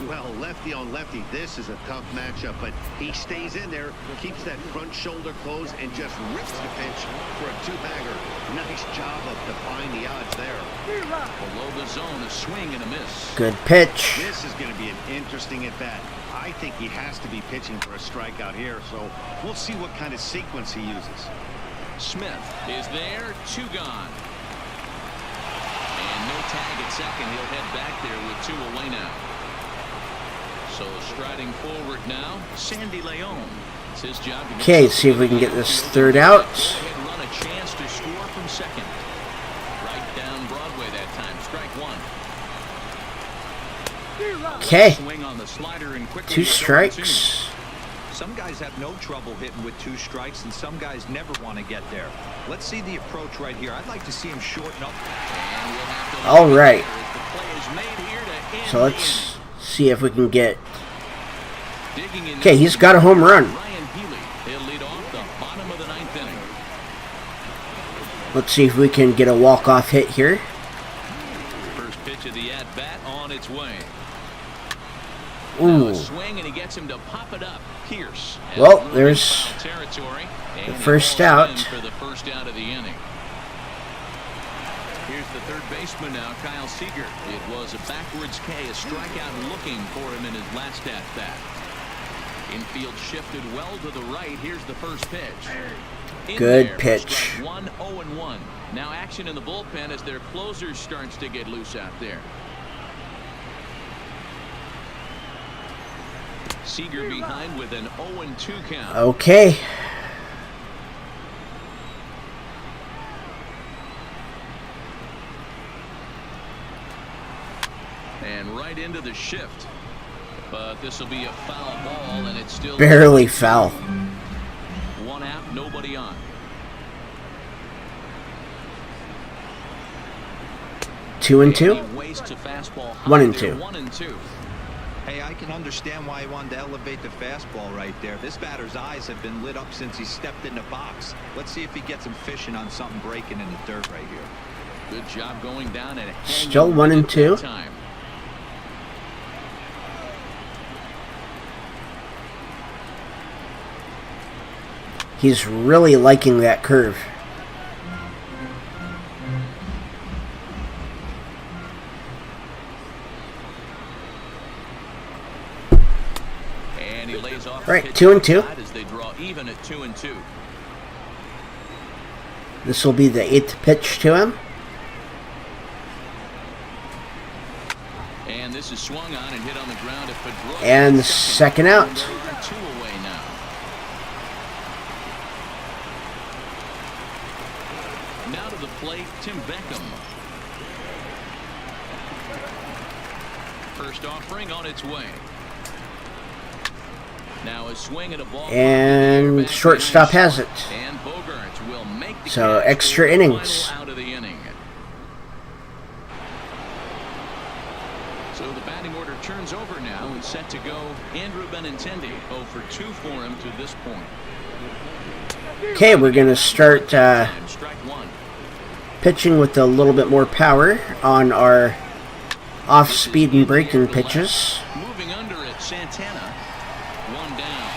Well, lefty on lefty, this is a tough matchup, but he stays in there, keeps that front shoulder closed, and just rips the pitch for a 2-bagger. Nice job of defying the odds there. Below the zone, a swing and a miss. Good pitch. This is going to be an interesting at-bat. I think he has to be pitching for a strikeout here, so we'll see what kind of sequence he uses. Smith is there, 2 gone. And no tag at second. He'll head back there with 2 away now. So striding forward now, Sandy Leon. It's his job to Okay, see if we can get this 3rd out. run a chance to score from second. Right down Broadway that time. Strike 1. Okay, Swing on the slider and quickly 2 strikes. Some guys have no trouble hitting with 2 strikes, and some guys never want to get there. Let's see the approach right here. I'd like to see him shorten up. And we'll have to All right. as the play is made here to end So the let's see if we can get. inning. Digging in Okay, he's got a home run. Ryan Healy. He'll lead off the bottom of the 9th inning. Let's see if we can get a walk-off hit here. First pitch of the at-bat on its way. Ooh. A swing, and he gets him to pop it up. Pierce. Well, has there's foul territory, and the he first falls out. in for the first out of the inning. Here's the third baseman now, Kyle Seager. It was a backwards K, a strikeout looking for him in his last at-bat. Infield shifted well to the right. Here's the first pitch. In Good there, pitch. strike 1, 0-1. Now action in the bullpen as their closer starts to get loose out there. Seager behind with an 0-2 count. Okay. And right into the shift. But this will be a foul ball, and it's still Barely foul. 1 out, nobody on. Two and two. And he wastes a fastball. 1 and high there, 2. 1-2. Hey, I can understand why he wanted to elevate the fastball right there. This batter's eyes have been lit up since he stepped in the box. Let's see if he gets him fishing on something breaking in the dirt right here. Good job going down and hanging Still 1 and with it 2. that time. He's really liking that curve. And he lays off Right, the pitch 2 and 2. outside as they draw even at 2 and 2. This will be the 8th pitch to him. And this is swung on and hit on the ground at Pedroia. And the second out. There are 2 away now. Now to the plate, Tim Beckham. First first offering on its way. Now a swing at a ball. And shortstop has it. And Bogaerts will make the So catch extra for the innings. final out of the inning. So the batting order turns over now and set to go. Andrew Benintendi 0 for 2 for him to this point. Okay, we're going to start Strike one. pitching with a little bit more power on our off-speed and breaking pitches. Moving under it, Santana. One down.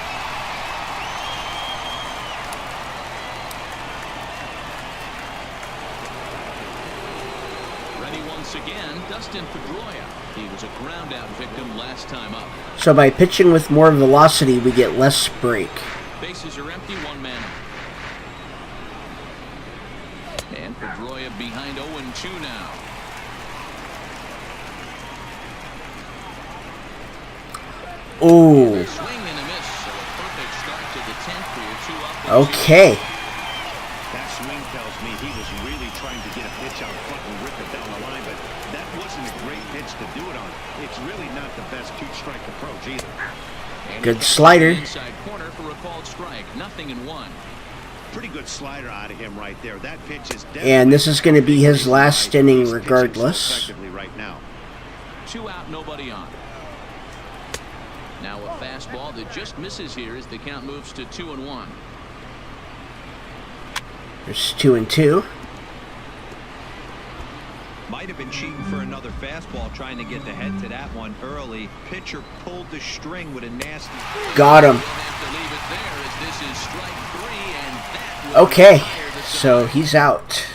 Ready once again, Dustin Pedroia. He was a ground-out victim last time up. So by pitching with more velocity, we get less break. Bases are empty, one man. And Pedroia behind 0-2 now. Ooh, Swing and a miss, so a perfect start to the 10th here, 2 up. okay. That swing tells me he was really trying to get a pitch out front and rip it down the line, but that wasn't a great pitch to do it on. It's really not the best two-strike approach either. And Good he slider. inside corner for a called strike. 0-1. Pretty good slider out of him right there. That pitch is And this is going to be his last inning He's pitching so regardless. effectively right now. 2 out, nobody on. Now a fastball that just misses here as the count moves to 2-1. There's 2-2. Might have been cheating for another fastball, trying to get the head to that one early. Pitcher pulled the string with a nasty. Got him. We'll have to leave it there as this is strike 3, and that will Okay, fire the so side. he's out.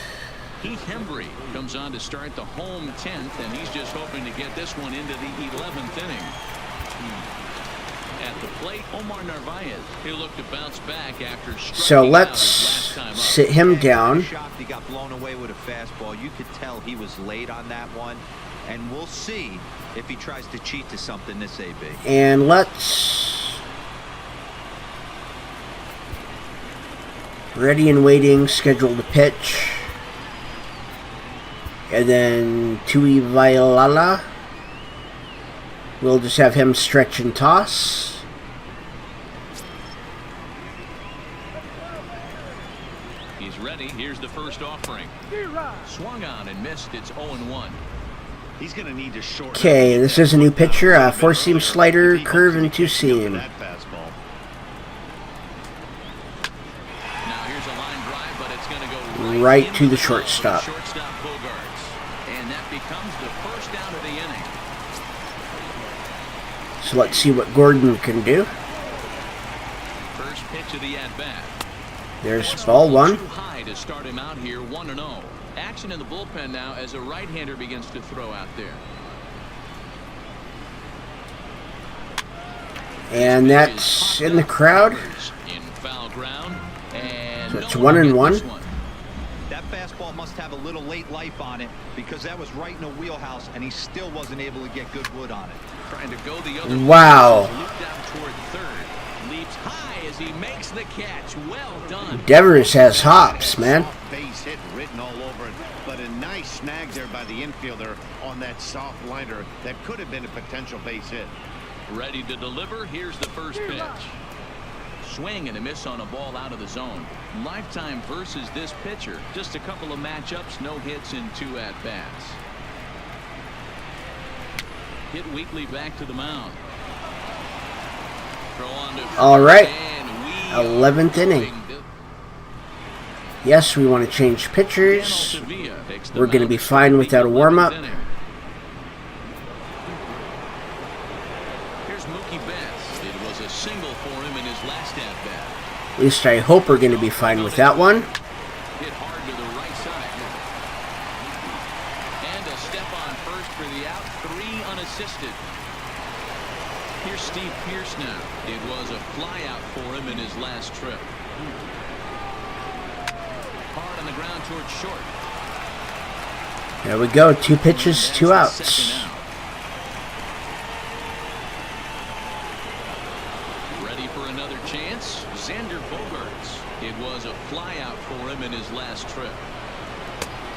Heath Hembry comes on to start the home 10th, and he's just hoping to get this one into the 11th inning. At the plate, Omar Narvaez. He'll look to bounce back after So striking out his let's last time up. sit him down. Shocked he got blown away with a fastball. You could tell he was late on that one, and we'll see if he tries to cheat to something this AB. And let's... Ready and waiting, scheduled to pitch. And then Tui Vailala. We'll just have him stretch and toss. He's ready. Here's the first offering. Swung on and missed. It's 0-1. He's going to need to shorten. Okay, this is a new pitcher. Four-seam slider, curve, and two-seam. That fastball. Now here's a line drive, but it's going to go Right into to the the shortstop. Shortstop Bogaerts. And that becomes the first down of the inning. So let's see what Gordon can do. First pitch of the at-bat. There's ball one. Too high to start him out here, 1-0. Action in the bullpen now as a right-hander begins to throw out there. And that's in the crowd. In foul ground. And So it's no one 1-1. gets this one. That fastball must have a little late life on it, because that was right in the wheelhouse, and he still wasn't able to get good wood on it. Trying to go the other way. Wow. Looped out toward third. Leaps high as he makes the catch. Well done. Devers has hops, man. Soft base hit written all over it, but a nice snag there by the infielder on that soft liner that could have been a potential base hit. Ready to deliver. Here's the first pitch. Swing and a miss on a ball out of the zone. Lifetime versus this pitcher. Just a couple of matchups, no hits in 2 at-bats. Hit weakly back to the mound. Throw on to All right. and 11th inning. Yes, we want to change pitchers. We're going to be fine without a warm-up. Here's Mookie Betts. It was a single for him in his last at-bat. At least I hope we're going to be fine with that one. Hit hard to the right side. And a step on first for the out. 3 unassisted. Here's Steve Pearce now. It was a fly out for him in his last trip. Hard on the ground towards short. There we go. 2 pitches, 2 outs. Second out. Ready for another chance? Xander Bogaerts. It was a fly out for him in his last trip.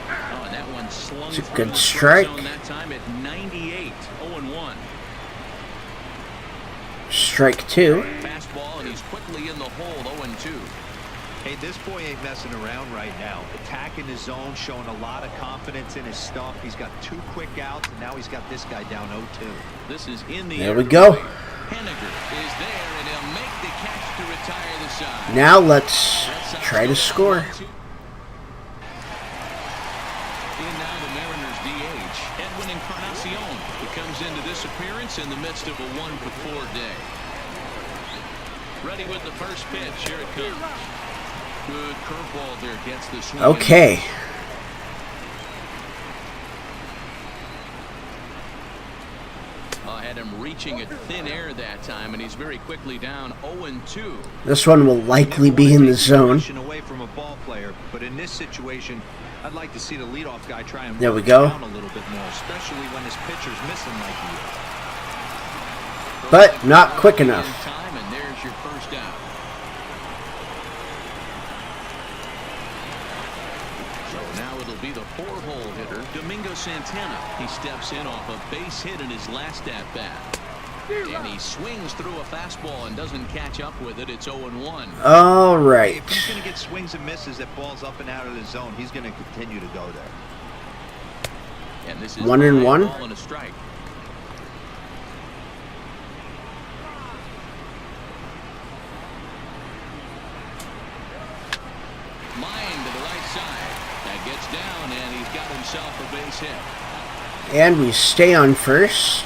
Oh, and that one slung It's a through good the strike. strike zone that time at 98. 0-1. Strike 2. Fastball, and he's quickly in the hole, 0-2. Hey, this boy ain't messing around right now. Attacking his zone, showing a lot of confidence in his stuff. He's got 2 quick outs, and now he's got this guy down 0-2. This is in the There we go. Henniger is there, and he'll make the catch to retire the side. Now let's try to score. In now the Mariners DH, Edwin Encarnacion. He comes into this appearance in the midst of a 1-for-4 day. Ready with the first pitch. Here it comes. Good curveball there. Gets the swing. Okay. Had him reaching at thin air that time, and he's very quickly down 0-2. This one will likely be in the zone. Away from a ball player, but in this situation, I'd like to see the leadoff guy try and there we work go. down a little bit more, especially when his pitcher's missing like he is. But not quick enough. Time, and there's your first out. So now it'll be the 4-hole hitter, Domingo Santana. He steps in off a base hit in his last at-bat. And he swings through a fastball and doesn't catch up with it. It's 0-1. All right. If he's going to get swings and misses at balls up and out of the zone, he's going to continue to go there. And this is 1-1. Ball and a strike. Line to the right side. That gets down, and he's got himself a base hit. And we stay on first.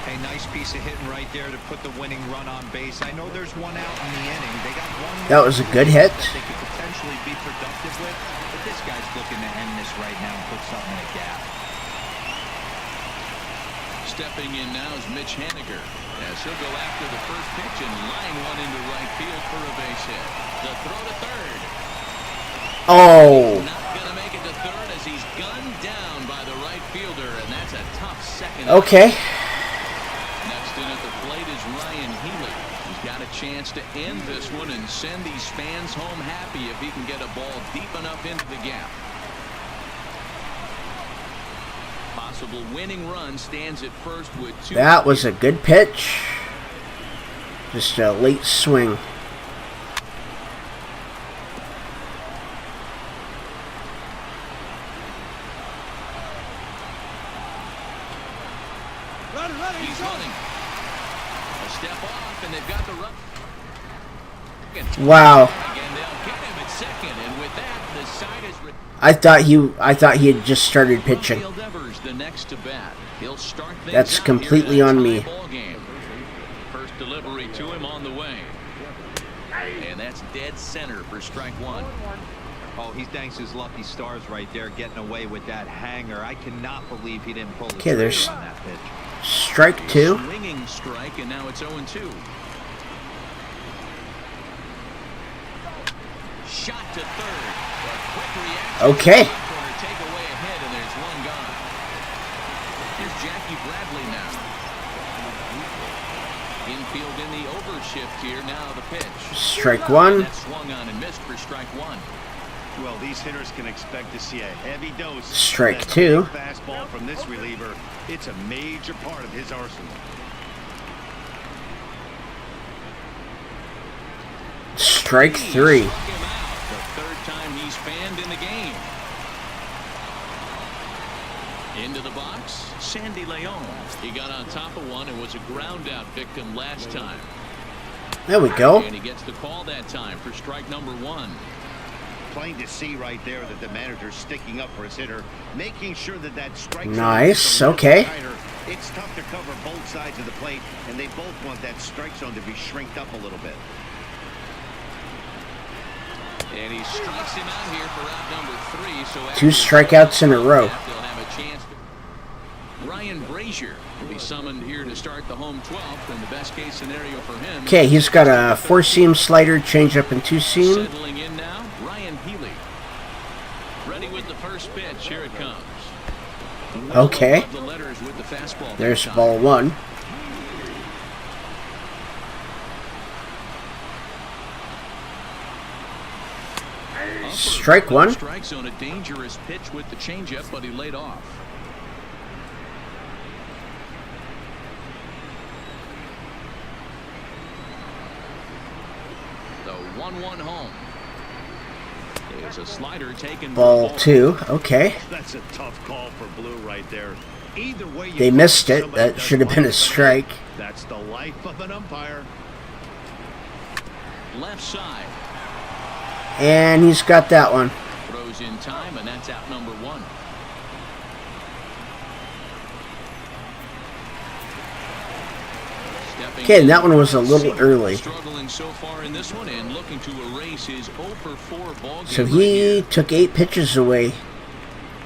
A nice piece of hitting right there to put the winning run on base. I know there's one out in the inning. They got one. That was a good hit. That they could potentially be productive with, but this guy's looking to end this right now and put something in a gap. Stepping in now is Mitch Henniger, as he'll go after the first pitch and line one into right field for a base hit. The throw to third. Oh. Not going to make it to third as he's gunned down by the right fielder, and that's a tough second. Okay. Next in at the plate is Ryan Healy. He's got a chance to end this one and send these fans home happy if he can get a ball deep enough into the gap. Possible winning run stands at first with 2. That was a good pitch. Just a late swing. He's running. A step off, and they've got the run. Wow. Again, they'll get him at second, and with that, the side is. I thought he had just started pitching. The next to bat. He'll start things That's out completely here in on a me. tie ball game. First delivery to him on the way. And that's dead center for strike 1. Oh, he thanks his lucky stars right there, getting away with that hanger. I cannot believe he didn't pull the Okay, trigger there's on that pitch. strike 2. Swinging strike, and now it's 0-2. Shot to third. A quick reaction. Okay. Corner take away ahead, and there's one gone. Here's Jackie Bradley now. Infield in the overshift here. Now the pitch. Strike 1. That swung on and missed for strike 1. Well, these hitters can expect to see a heavy dose. Strike of that 2. big fastball from this reliever. It's a major part of his arsenal. Strike 3. Struck him out. The third time he's fanned in the game. Into the box, Sandy Leon. He got on top of one and was a ground out victim last time. There we go. And he gets the call that time for strike number 1. Plain to see right there that the manager's sticking up for his hitter, making sure that that strike zone Nice, is a little okay. tighter. It's tough to cover both sides of the plate, and they both want that strike zone to be shrinked up a little bit. And he strikes him out here for out number 3. So 2 strikeouts in a row. They'll have a chance. Ryan Brazier will be summoned here to start the home 12th, and the best case scenario for him. Okay, he's got a 4-seam slider, changeup, and 2-seam. Settling in now, Ryan Healy. Ready with the first pitch. Here it comes. Okay. The letters with the fastball. There's ball 1. Strike 1. Strikes on a dangerous pitch with the changeup, but he laid off. 1-1 home. There's a slider taken. Ball 2. Okay. That's a tough call for Blue right there. Either way, They missed it. That should have been a strike. That's the life of an umpire. Left side. And he's got that one. Throws in time, and that's out number 1. Okay, and that one was a little early. Struggling so far in this one and looking to erase his 0 for 4 ball game. So he took 8 pitches away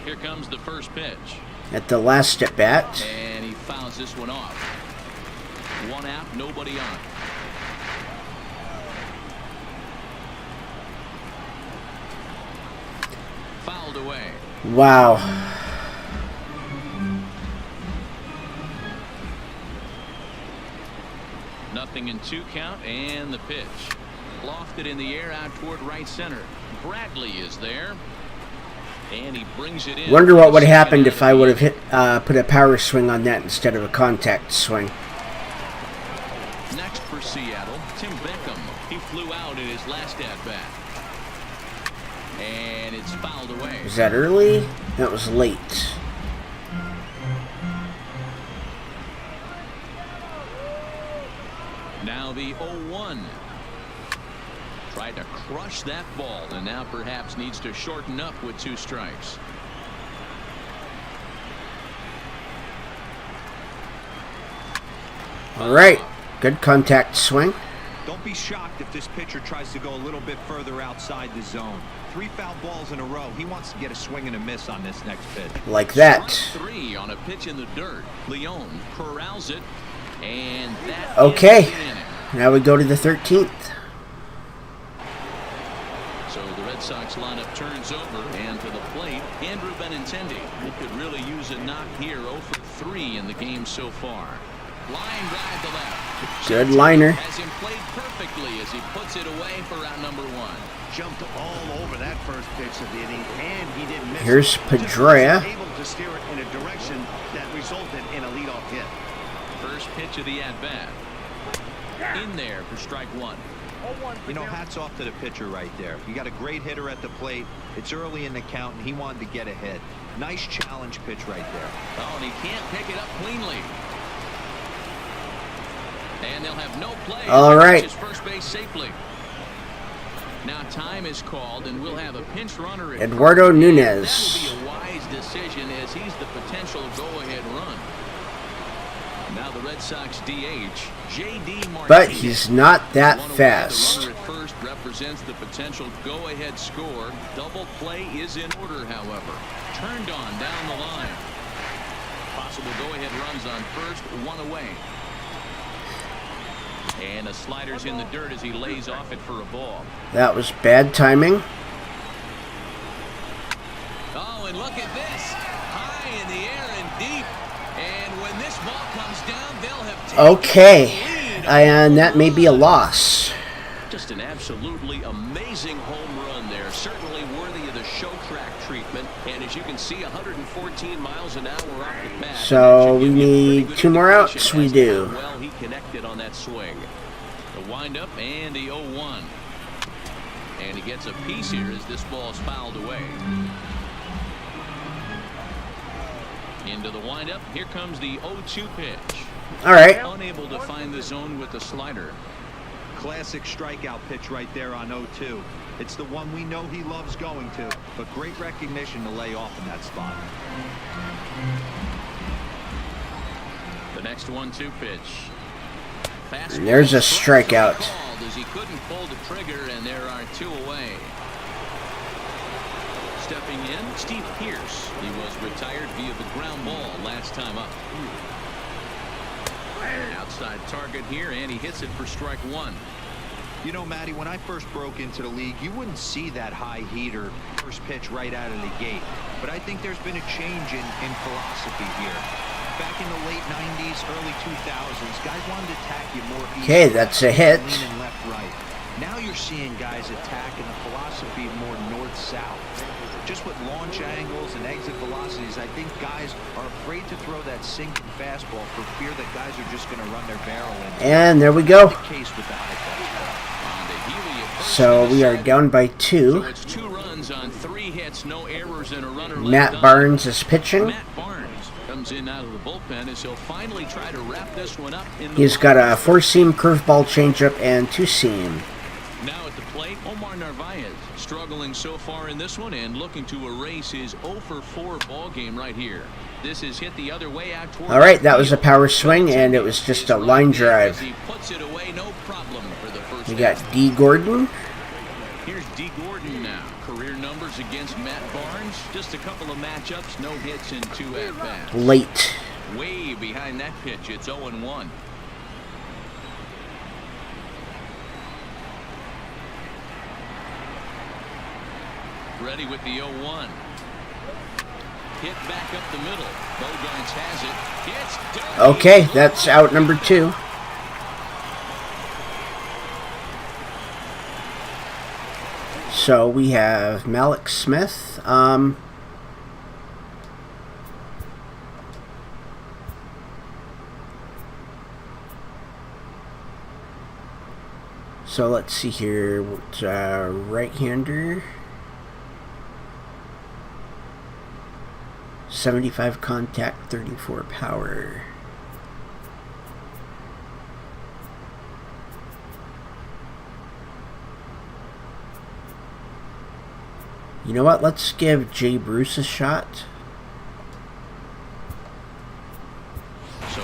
Here comes the first pitch. at the last at bat. And he fouls this one off. 1 out, nobody on. Fouled away. Wow. Nothing in 2 count, and the pitch. Lofted in the air out toward right center. Bradley is there. And he brings it in. Wonder what would have happened if I would have hit, put a power swing on that instead of a contact swing. Next for Seattle, Tim Beckham. He flew out in his last at-bat. And it's fouled away. Was that early? That was late. Now the 0-1. Tried to crush that ball, and now perhaps needs to shorten up with 2 strikes. All right. Good contact swing. Don't be shocked if this pitcher tries to go a little bit further outside the zone. 3 foul balls in a row. He wants to get a swing and a miss on this next pitch. Like that. Strike 3 on a pitch in the dirt. Leon corrals it, and that Okay. is the inning. Now we go to the 13th. So the Red Sox lineup turns over, and to the plate, Andrew Benintendi. He could really use a knock here. 0 for 3 in the game so far. Line drive to left. Good liner. Has him played perfectly as he puts it away for out number 1. Jumped all over that first pitch of the inning, and he didn't miss. Here's Just Pedroia. wasn't able to steer it in a direction that resulted in a leadoff hit. First pitch of the at-bat. In there for strike 1. You know, hats off to the pitcher right there. You got a great hitter at the plate. It's early in the count, and he wanted to get ahead. Nice challenge pitch right there. Oh, and he can't pick it up cleanly. And they'll have no play. All right. First base safely. Now time is called, and we'll have a pinch runner. Eduardo Nunez. That will be a wise decision, as he's the potential go-ahead run. Now the Red Sox DH, J.D. Martinez. But he's not that fast. The runner at first represents the potential go-ahead score. Double play is in order, however. Turned on down the line. Possible go-ahead runs on first, 1 away. And a slider's in the dirt as he lays off it for a ball. That was bad timing. Oh, and look at this. High in the air and deep. And when this ball comes down, they'll have taken Okay. the lead. And that may be a loss. Just an absolutely amazing home run there. Certainly worthy of the show track treatment. And as you can see, 114 miles an hour off the bat. So we need 2 more outs. We do. Well, he connected on that swing. The windup and the 0-1. And he gets a piece here as this ball is fouled away. Into the windup. Here comes the 0-2 pitch. All right. Unable to find the zone with the slider. Classic strikeout pitch right there on 0-2. It's the one we know he loves going to, but great recognition to lay off in that spot. The next 1-2 pitch. And there's a strikeout. As he couldn't pull the trigger, and there are 2 away. Stepping in, Steve Pearce. He was retired via the ground ball last time up. Outside target here, and he hits it for strike 1. You know, Matty, when I first broke into the league, you wouldn't see that high heater first pitch right out of the gate. But I think there's been a change in philosophy here. Back in the late 90s, early 2000s, guys wanted to attack you more east. Okay, that's a hit. And left, right. Now you're seeing guys attack in the philosophy more north-south. Just with launch angles and exit velocities, I think guys are afraid to throw that sinking fastball for fear that guys are just going to run their barrel in. And there we go. The case with the high fastball. So we are down by 2. So it's 2 runs on 3 hits, no errors, and a runner left Matt on. Barnes is pitching. Matt Barnes comes in out of the bullpen as he'll finally try to wrap this one up. He's got a 4-seam curveball changeup and 2-seam. Now at the plate, Omar Narvaez struggling so far in this one and looking to erase his 0 for 4 ball game right here. This is hit the other way out toward. All right, that was a power swing, and it was just a line drive. He puts it away, no problem for the first. We got D. Gordon. Here's D. Gordon now. Career numbers against Matt Barnes. Just a couple of matchups, no hits and 2 at-bats. Late. Way behind that pitch. It's 0-1. Ready with the 0-1. Hit back up the middle. Bogarts has it. It's done. Okay, that's out number 2. So we have Malik Smith. So let's see here. Right-hander. 75 contact, 34 power. You know what? Let's give Jay Bruce a shot. So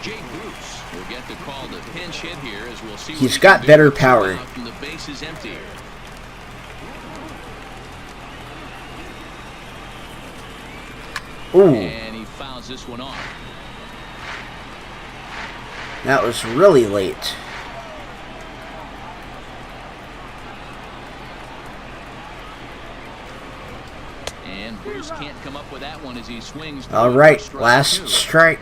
Jay Bruce will get the call to pinch hit here as we'll see. He's got better power. And the base is empty. Ooh, And he fouls this one off. that was really late. And Bruce can't come up with that one as he swings. All right, last strike.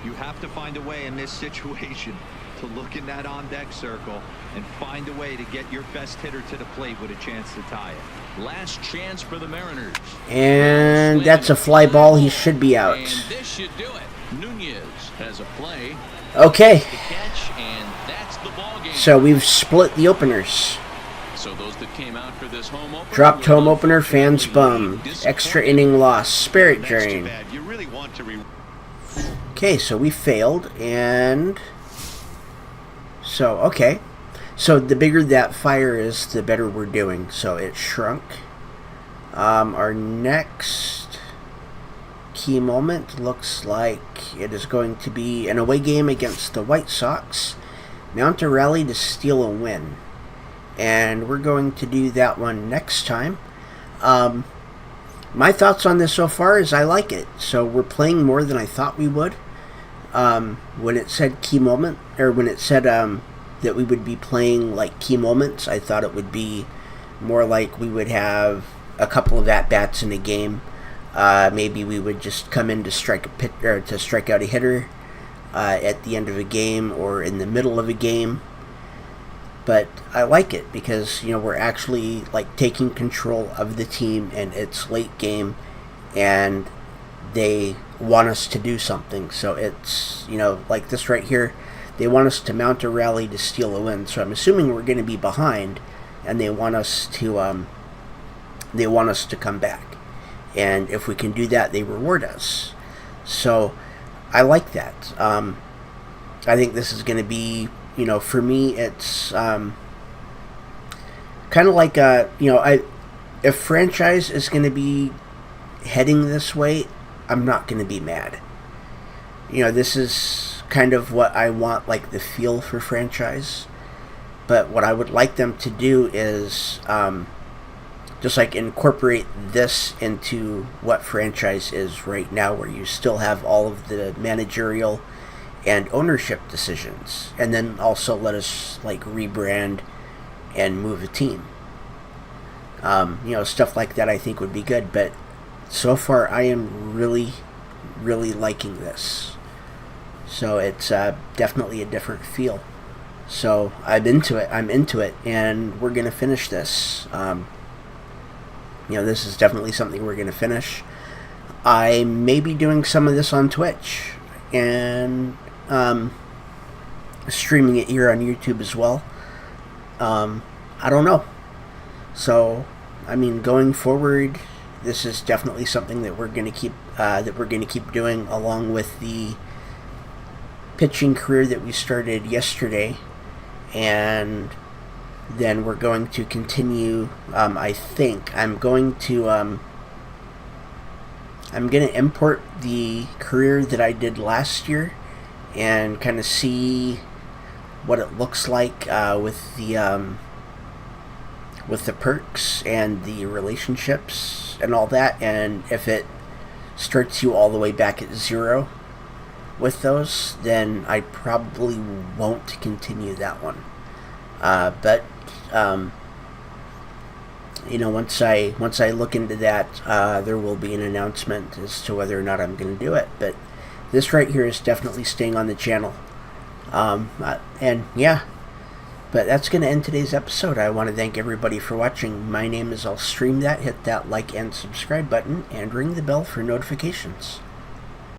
You have to find a way in this situation to look in that on-deck circle and find a way to get your best hitter to the plate with a chance to tie it. Last chance for the Mariners. And that's a fly ball. He should be out. And this should do it. Nunez has a play. Okay, The catch, and that's the ball game. so we've split the openers. So those that came out for this home opener. Dropped home opener, fans bummed. Extra inning loss, spirit That's too drain. bad. You really want to Okay, so we failed, and so, okay. So the bigger that fire is, the better we're doing. So it shrunk. Our next key moment looks like it is going to be an away game against the White Sox. Mount a rally to steal a win. And we're going to do that one next time. My thoughts on this so far is I like it. So we're playing more than I thought we would. When it said key moment, or when it said that we would be playing like key moments, I thought it would be more like we would have a couple of at-bats in a game. Maybe we would just come in to strike out a hitter at the end of a game or in the middle of a game. But I like it because, you know, we're actually like taking control of the team, and it's late game, and they want us to do something. So it's, you know, like this right here, they want us to mount a rally to steal a win. So I'm assuming we're going to be behind, and they want us to come back. And if we can do that, they reward us. So I like that. I think this is going to be, you know, for me, it's kind of like if franchise is going to be heading this way, I'm not going to be mad. You know, this is kind of what I want, like the feel for franchise. But what I would like them to do is just like incorporate this into what franchise is right now, where you still have all of the managerial and ownership decisions, and then also let us like rebrand and move a team. You know, stuff like that I think would be good. But so far I am really, really liking this. So it's definitely a different feel. So I'm into it, and we're gonna finish this. You know, this is definitely something we're gonna finish. I may be doing some of this on Twitch and streaming it here on YouTube as well. I don't know. So, I mean, going forward, this is definitely something that we're going to keep doing, along with the pitching career that we started yesterday, and then we're going to continue. I think I'm going to import the career that I did last year and kind of see what it looks like with the perks and the relationships and all that, and if it starts you all the way back at 0 with those, then I probably won't continue that one. But once I look into that, there will be an announcement as to whether or not I'm going to do it. But this right here is definitely staying on the channel. And yeah, but that's going to end today's episode. I want to thank everybody for watching. My name is I'll Stream That. Hit that like and subscribe button and ring the bell for notifications.